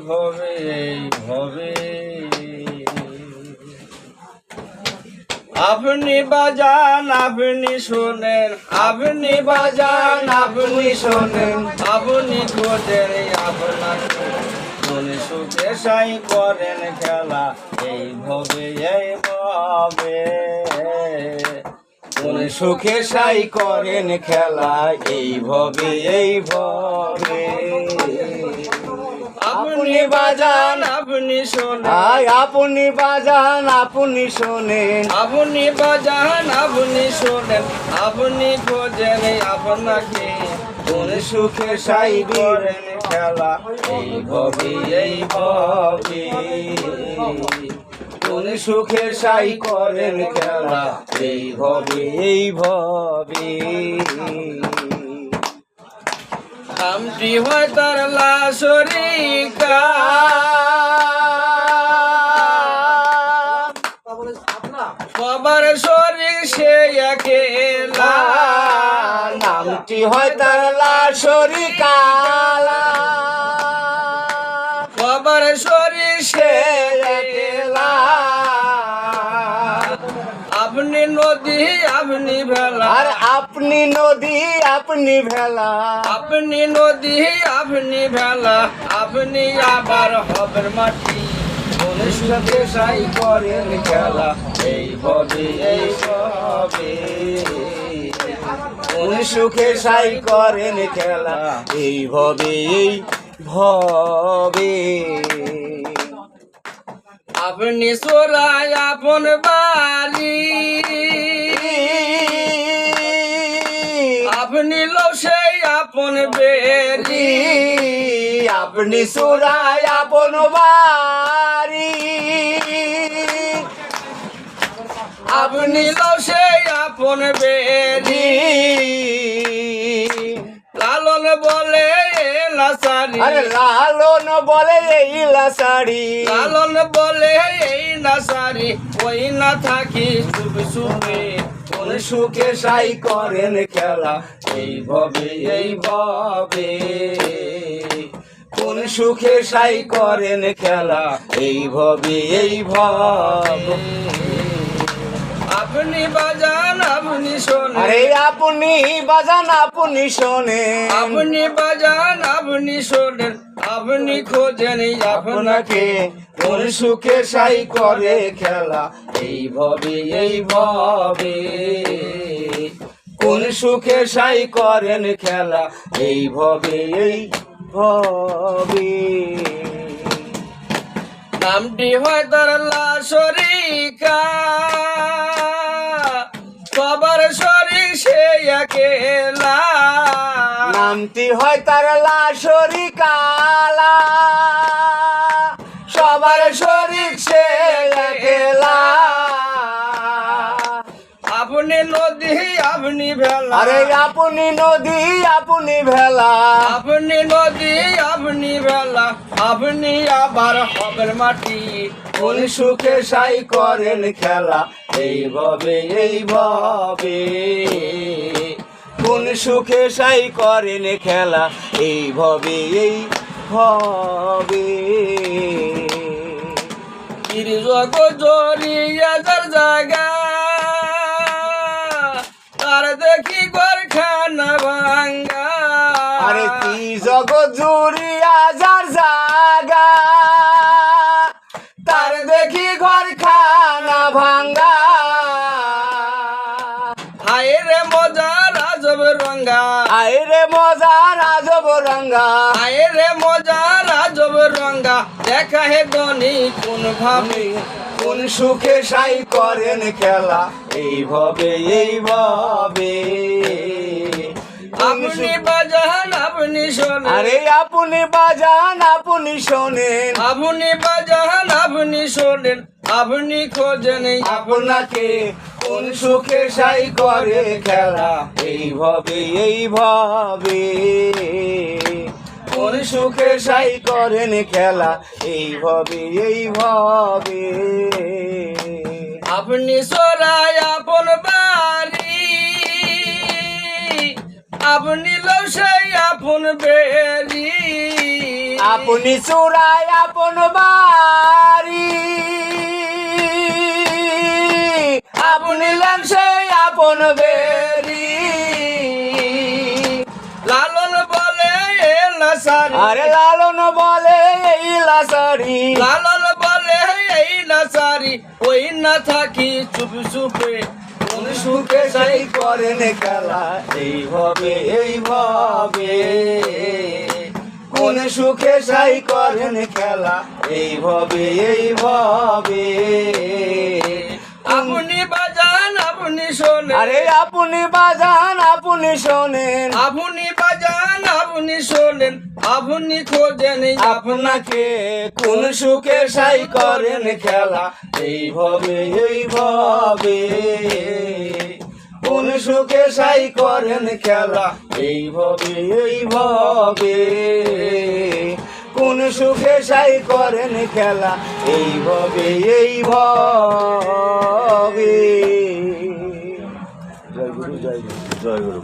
ভবে এই ভবে আপনি বাজান আপনি শোনেন আপনি বাজান আপনি শোনেন আপনি খোঁজেন আপনাকে মনে সুখে সাই করেন খেলা এই ভবে এই ভবে মনে সুখে সাই করেন খেলা এই ভবে এই ভবে আপনি বাজান আপনি শোনেন আপনি বাজান আপনি শোনেন আপনি বাজান আপনি শোনেন আপনি খোঁজেন আপনাকে কোন সুখে সাই করেন খেলা এই ভবে এই ভবে কোন সুখে সাই করেন খেলা এই ভবে এই ভবে নামটি হয় তার লাশরিকা সবার শরীর সে একেলা নামটি হয় তার লাশরিকা সবার শরীর সে একেলা আপনি নদী আপনি ভেলা আর আপনি নদী আপনি ভেলা আপনি নদী আপনি ভেলা আপনি আবার হবেন মাটি কোন সুখে সাই করেন খেলা এই ভবে এই ভবে কোন সুখে সাই করেন খেলা এই ভবে এই ভবে আপনি সোরাই আপন বাড়ি আপনি লসে আপন বেরি আপনি সোরাই আপন বাড়ি আপনি লসে আপন বেরি লালন বলে লাসারি আরে লালন বলে এই লাসারি লালন বলে এই লাসারি ওই না থাকি সুখে সুখে কোন সুখে সাই করেন খেলা এই ভবে এই ভবে কোন সুখে সাই করেন খেলা এই ভবে এই ভবে আপনি বাজান আপনি শোনেন আরে আপনি বাজান আপনি শোনেন আপনি বাজান আপনি শোনেন আপনি খোঁজেন আপনাকে কোন সুখে সাই করে খেলা এই ভবে এই ভবে কোন সুখে সাই করেন খেলা এই ভবে এই ভবে নামটি হয় তার লাশরিকা সবার শরীর সে একেলা নামটি হয় তার লাশরিকা সবার শরীর সে একেলা আপনি নদী আপনি ভেলা আরে আপনি নদী আপনি ভেলা আপনি নদী আপনি ভেলা আপনি আবার হবেন মাটি কোন সুখে সাই করেন খেলা এই ভবে এই ভবে কোন সুখে সাই করেন খেলা এই ভবে এই ভবে জগ জড়িয়া যার জায়গা তার দেখি ঘরখানা ভাঙ্গা আরে কি জগৎ জুড়িয়া যার জায়গা তার দেখি ঘরখানা ভাঙ্গা হায় রে মজা রাজব রঙ্গা হায় রে মজা রাজব রঙ্গা হায় রে মজা রাজব রঙ্গা দেখা হে দনি কোন ভাবে কোন সুখে সাই করেন খেলা এই ভবে এই ভবে আপনি বাজান আপনি শোনেন আরে আপনি বাজান আপনি শোনেন আপনি বাজান আপনি শোনেন আপনি খোঁজেন আপনাকে কোন সুখে সাই করে খেলা এই ভবে এই ভবে কোন সুখে সাই করেন খেলা এই ভবে এই ভবে আপনি সোরাই আপন বাড়ি আপনি লসাই আপন বেরি আপনি চূড়ায় আপন বাড়ি, আপনি লেনসে আপন বেরি। লালন বলে এ লাসারি, আরে লালন বলে এই লাসারি, লালন বলে এই লাসারি, ওই না থাকি চুপ চুপে কোন সুখে সেই করেন খেলা এইভাবে এইভাবে, কোন সুখে সাই করেন খেলা এইভাবে এইভাবে। আপনি বাজান আপনি শোনেন, আরে আপনি বাজান আপনি শোনেন, আপনি বাজান আপনি শোনেন, আপনি খোঁজেন আপনাকে কোন সুখে সাই করেন খেলা এইভাবে এইভাবে, কোন সুখে সাই করেন খেলা এইভাবে এইভাবে, কোন সুখে সাই করেন খেলা এইভাবে এইভাবে। জয় গুরু জয় গুরু জয় গুরু।